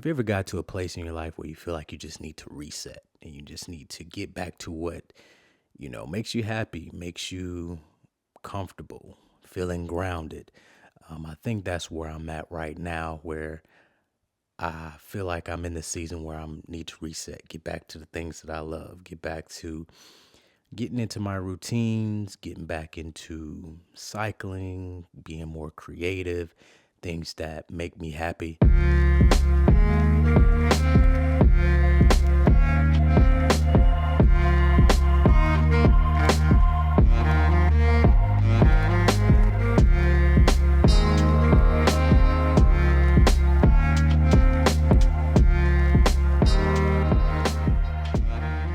Have you ever got to a place in your life where you feel like you just need to reset and you just need to get back to what, makes you happy, makes you comfortable, feeling grounded? I think that's where I'm at right now, where I feel like I'm in the season where I need to reset, get back to the things that I love, get back to getting into my routines, getting back into cycling, being more creative, things that make me happy.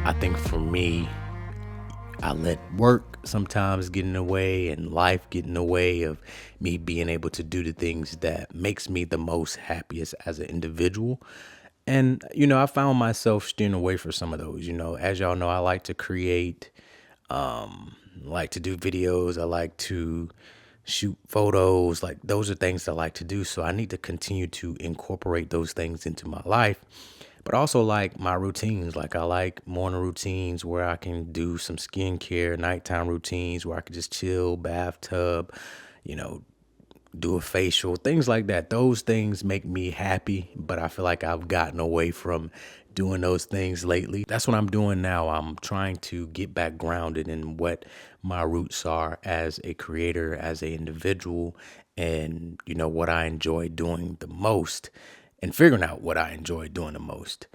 I think for me, I let work sometimes get in the way and life get in the way of me being able to do the things that makes me the most happiest as an individual. And, I found myself steering away from some of those. As y'all know, I like to create, like to do videos. I like to shoot photos. Like those are things I like to do. So I need to continue to incorporate those things into my life. But also like my routines. Like I like morning routines where I can do some skincare, nighttime routines where I can just chill, bathtub, you know, do a facial, things like that. Those things make me happy, but I feel like I've gotten away from doing those things lately. That's what I'm doing now. I'm trying to get back grounded in what my roots are as a creator, as an individual, and what I enjoy doing the most and figuring out what I enjoy doing the most.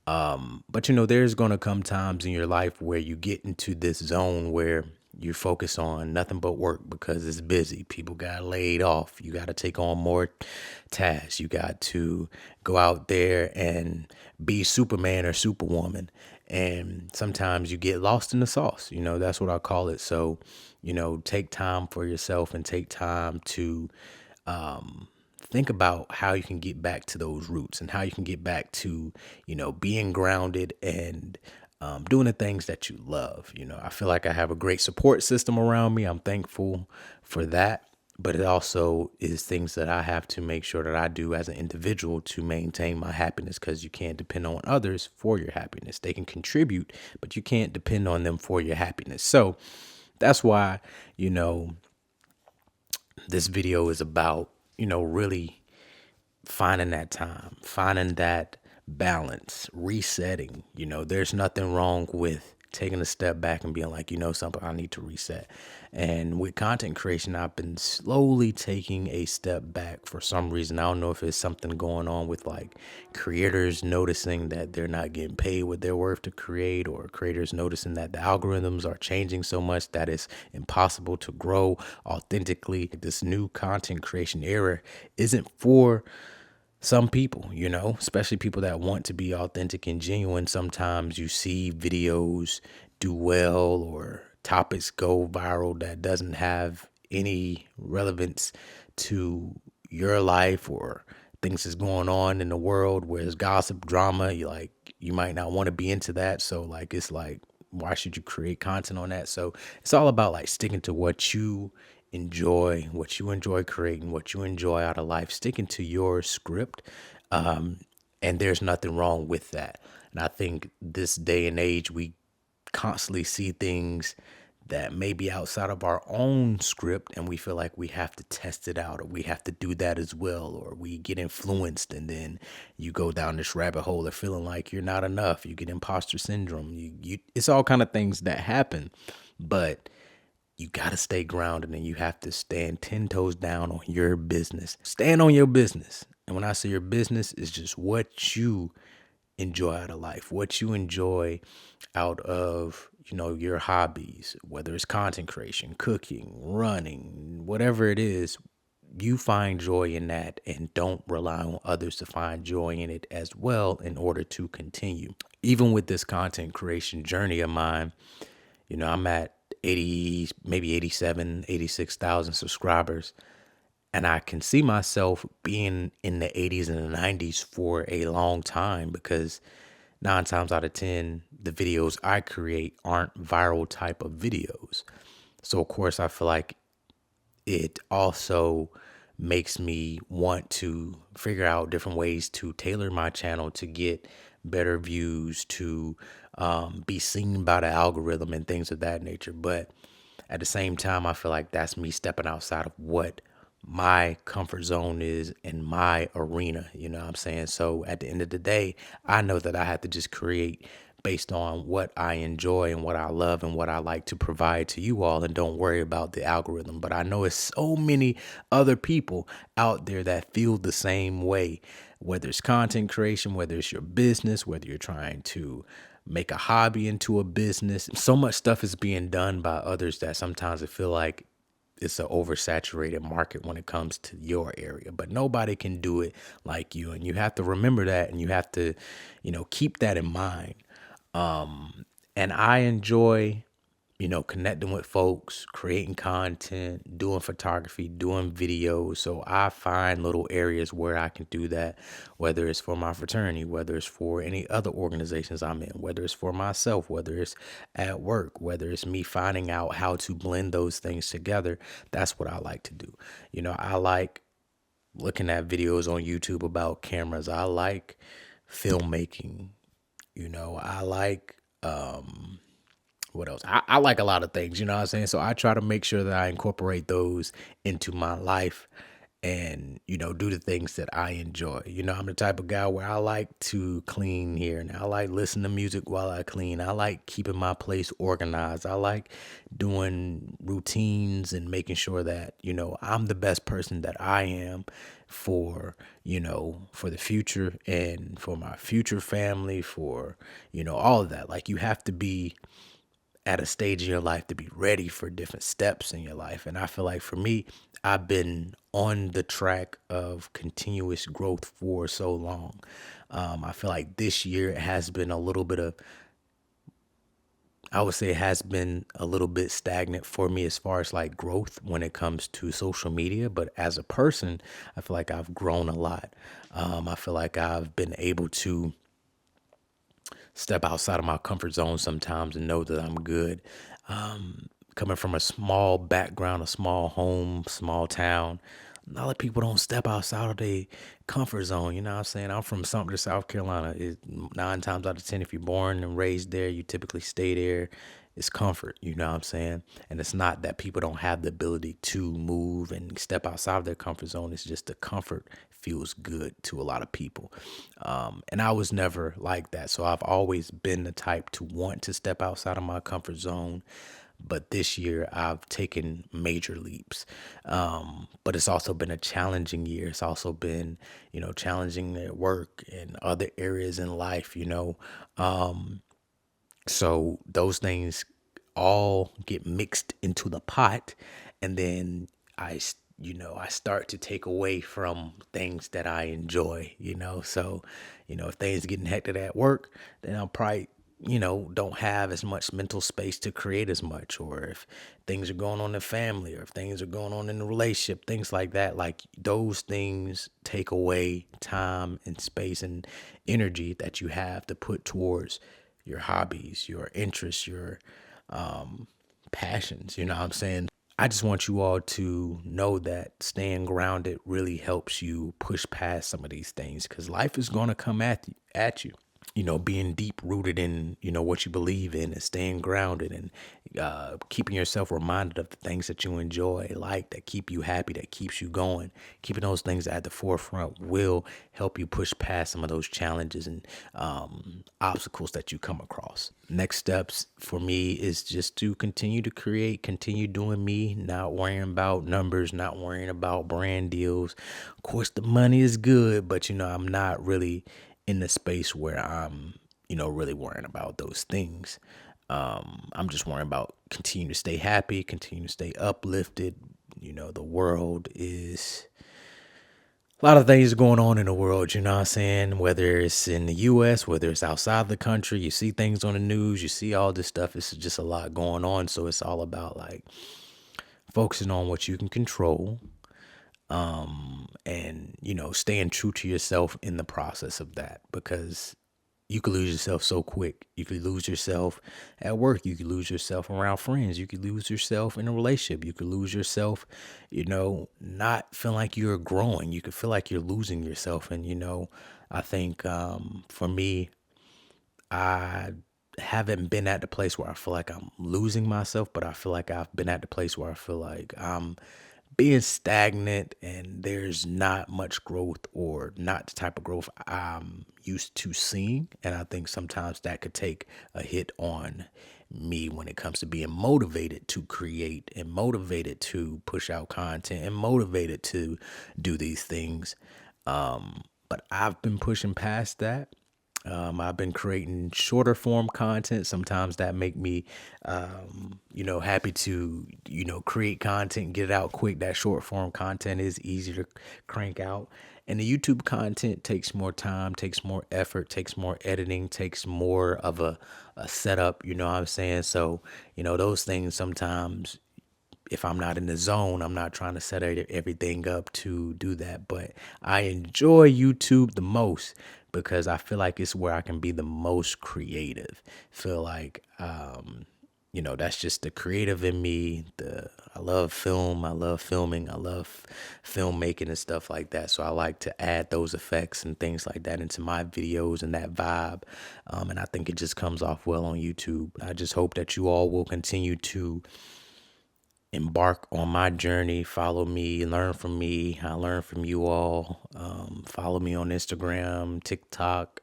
But there's gonna come times in your life where you get into this zone where you focus on nothing but work because it's busy. People got laid off. You got to take on more tasks. You got to go out there and be Superman or Superwoman. And sometimes you get lost in the sauce. That's what I call it. So, take time for yourself and take time to think about how you can get back to those roots and how you can get back to, being grounded and doing the things that you love. I feel like I have a great support system around me. I'm thankful for that. But it also is things that I have to make sure that I do as an individual to maintain my happiness because you can't depend on others for your happiness. They can contribute, but you can't depend on them for your happiness. So that's why, you know, this video is about, really finding that time, finding that balance, resetting. There's nothing wrong with taking a step back and being like, something, I need to reset. And with content creation, I've been slowly taking a step back for some reason. I don't know if it's something going on with like creators noticing that they're not getting paid what they're worth to create, or creators noticing that the algorithms are changing so much that it's impossible to grow authentically. This new content creation era isn't for some people, especially people that want to be authentic and genuine. Sometimes you see videos do well or topics go viral that doesn't have any relevance to your life or things that's going on in the world, where there's gossip, drama. You might not want to be into that. So it's like, why should you create content on that? So it's all about like sticking to what you enjoy creating, what you enjoy out of life, sticking to your script. And there's nothing wrong with that. And I think this day and age, we constantly see things that may be outside of our own script, and we feel like we have to test it out, or we have to do that as well, or we get influenced, and then you go down this rabbit hole of feeling like you're not enough. You get imposter syndrome. It's all kind of things that happen, but you got to stay grounded and you have to stand 10 toes down on your business. Stand on your business. And when I say your business, it's just what you enjoy out of life, what you enjoy out of, your hobbies, whether it's content creation, cooking, running, whatever it is. You find joy in that and don't rely on others to find joy in it as well in order to continue. Even with this content creation journey of mine, I'm at 80, maybe 87, 86,000 subscribers. And I can see myself being in the 80s and the 90s for a long time, because 9 times out of 10, the videos I create aren't viral type of videos. So, of course, I feel like it also makes me want to figure out different ways to tailor my channel to get better views, to be seen by the algorithm and things of that nature. But at the same time, I feel like that's me stepping outside of what my comfort zone is in my arena. You know what I'm saying? So at the end of the day, I know that I have to just create based on what I enjoy and what I love and what I like to provide to you all, and don't worry about the algorithm. But I know it's so many other people out there that feel the same way, whether it's content creation, whether it's your business, whether you're trying to make a hobby into a business. So much stuff is being done by others that sometimes I feel like it's an oversaturated market when it comes to your area, but nobody can do it like you. And you have to remember that, and you have to, keep that in mind. And I enjoy, connecting with folks, creating content, doing photography, doing videos. So I find little areas where I can do that, whether it's for my fraternity, whether it's for any other organizations I'm in, whether it's for myself, whether it's at work, whether it's me finding out how to blend those things together. That's what I like to do. I like looking at videos on YouTube about cameras. I like filmmaking. I like what else? I like a lot of things, you know what I'm saying? So I try to make sure that I incorporate those into my life and, do the things that I enjoy. I'm the type of guy where I like to clean here and I like listening to music while I clean. I like keeping my place organized. I like doing routines and making sure that, I'm the best person that I am for, for the future and for my future family, for, all of that. Like, you have to be at a stage in your life to be ready for different steps in your life. And I feel like for me, I've been on the track of continuous growth for so long. I feel like this year it has been a little bit of, I would say it has been a little bit stagnant for me as far as like growth when it comes to social media. But as a person, I feel like I've grown a lot. I feel like I've been able to step outside of my comfort zone sometimes and know that I'm good. Coming from a small background, a small home, small town, a lot of people don't step outside of their comfort zone. You know what I'm saying? I'm from Sumter, South Carolina. 9 times out of 10, if you're born and raised there, you typically stay there. It's comfort, you know what I'm saying? And it's not that people don't have the ability to move and step outside of their comfort zone. It's just the comfort feels good to a lot of people. And I was never like that. So I've always been the type to want to step outside of my comfort zone. But this year I've taken major leaps. But it's also been a challenging year. It's also been, challenging at work and other areas in life, So those things all get mixed into the pot, and then I start to take away from things that I enjoy. So, if things getting hectic at work, then I'll probably, don't have as much mental space to create as much. Or if things are going on in the family, or if things are going on in the relationship, things like that, like those things take away time and space and energy that you have to put towards your hobbies, your interests, your passions. You know what I'm saying? I just want you all to know that staying grounded really helps you push past some of these things, because life is going to come at you. Being deep rooted in, what you believe in, and staying grounded, and keeping yourself reminded of the things that you enjoy, like that keep you happy, that keeps you going. Keeping those things at the forefront will help you push past some of those challenges and obstacles that you come across. Next steps for me is just to continue to create, continue doing me, not worrying about numbers, not worrying about brand deals. Of course, the money is good, but I'm not really in the space where I'm, really worrying about those things. I'm just worrying about continue to stay happy, continue to stay uplifted. The world is a lot of things going on in the world, you know what I'm saying? Whether it's in the US, whether it's outside the country, you see things on the news, you see all this stuff. It's just a lot going on. So it's all about like focusing on what you can control, and, staying true to yourself in the process of that. Because, you could lose yourself so quick. You could lose yourself at work. You could lose yourself around friends. You could lose yourself in a relationship. You could lose yourself, not feeling like you're growing. You could feel like you're losing yourself. And, I think for me, I haven't been at the place where I feel like I'm losing myself, but I feel like I've been at the place where I feel like I'm being stagnant and there's not much growth or not the type of growth I'm used to seeing. And I think sometimes that could take a hit on me when it comes to being motivated to create and motivated to push out content and motivated to do these things. But I've been pushing past that. I've been creating shorter form content. Sometimes that make me, happy to, create content, get it out quick. That short form content is easy to crank out. And the YouTube content takes more time, takes more effort, takes more editing, takes more of a setup, you know what I'm saying? So, those things sometimes if I'm not in the zone, I'm not trying to set everything up to do that. But I enjoy YouTube the most because I feel like it's where I can be the most creative. Feel like, that's just the creative in me. I love film. I love filming. I love filmmaking and stuff like that. So I like to add those effects and things like that into my videos and that vibe. And I think it just comes off well on YouTube. I just hope that you all will continue to embark on my journey, follow me, learn from me. I learn from you all. Follow me on Instagram, TikTok,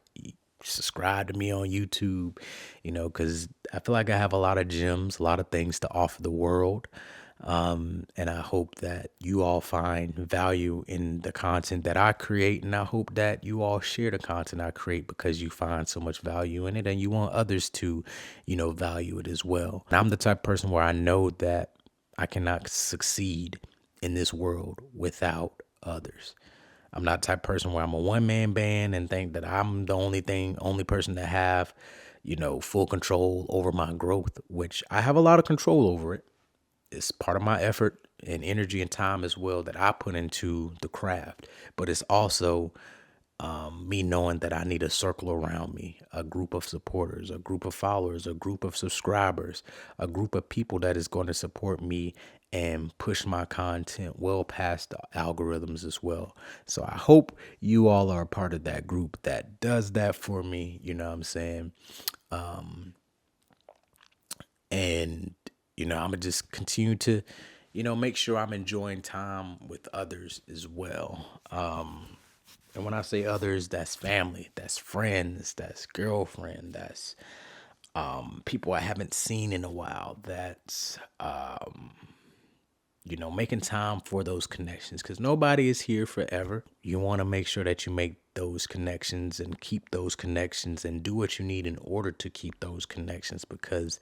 subscribe to me on YouTube, because I feel like I have a lot of gems, a lot of things to offer the world. And I hope that you all find value in the content that I create. And I hope that you all share the content I create because you find so much value in it and you want others to, value it as well. And I'm the type of person where I know that I cannot succeed in this world without others. I'm not the type of person where I'm a one man band and think that I'm the only person that have, full control over my growth, which I have a lot of control over it. It's part of my effort and energy and time as well that I put into the craft, but it's also me knowing that I need a circle around me, a group of supporters, a group of followers, a group of subscribers, a group of people that is going to support me and push my content well past the algorithms as well. So I hope you all are a part of that group that does that for me. You know what I'm saying? And, I'm going to just continue to, make sure I'm enjoying time with others as well. And when I say others, that's family, that's friends, that's girlfriend, that's people I haven't seen in a while. That's making time for those connections because nobody is here forever. You want to make sure that you make those connections and keep those connections and do what you need in order to keep those connections because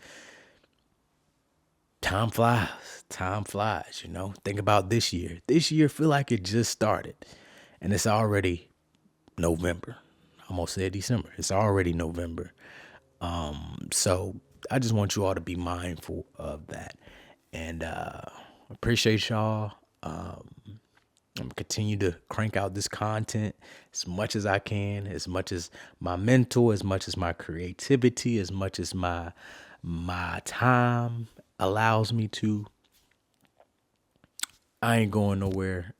time flies. Time flies, Think about this year. This year feel like it just started and it's already November. I almost said December. It's already November. So I just want you all to be mindful of that. And appreciate y'all. I'm gonna continue to crank out this content as much as I can, as much as my mental, as much as my creativity, as much as my time allows me to. I ain't going nowhere.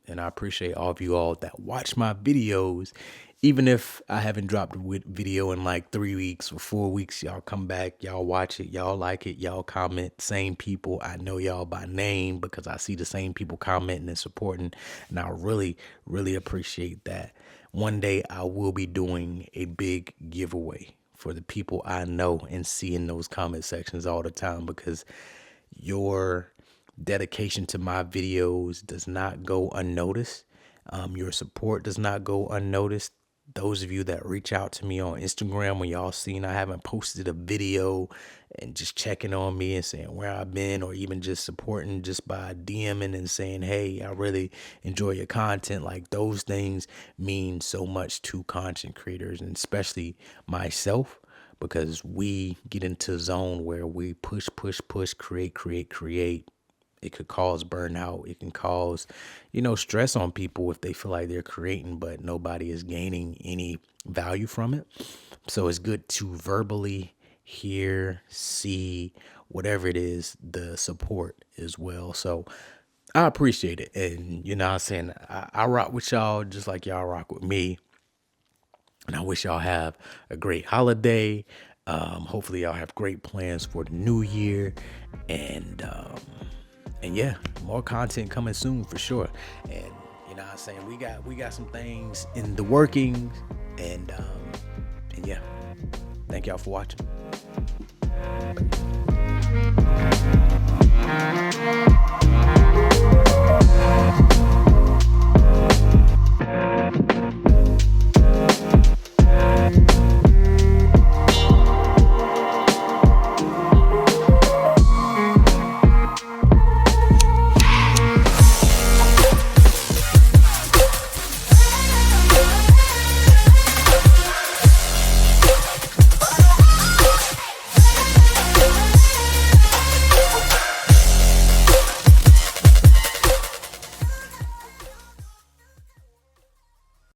And I appreciate all of you all that watch my videos. Even if I haven't dropped a video in like 3 weeks or 4 weeks, y'all come back, y'all watch it, y'all like it, y'all comment. Same people, I know y'all by name because I see the same people commenting and supporting. And I really, really appreciate that. One day I will be doing a big giveaway for the people I know and see in those comment sections all the time because your dedication to my videos does not go unnoticed. Your support does not go unnoticed. Those of you that reach out to me on Instagram when y'all seen I haven't posted a video and just checking on me and saying where I've been or even just supporting just by DMing and saying, hey, I really enjoy your content. Like those things mean so much to content creators and especially myself because we get into a zone where we push, create, It could cause burnout. It can cause, stress on people if they feel like they're creating, but nobody is gaining any value from it. So it's good to verbally hear, see, whatever it is, the support as well. So I appreciate it. And you know what I'm saying? I rock with y'all just like y'all rock with me. And I wish y'all have a great holiday. Hopefully y'all have great plans for the new year. And yeah, more content coming soon for sure. And you know what I'm saying? We got some things in the workings. And yeah. Thank y'all for watching.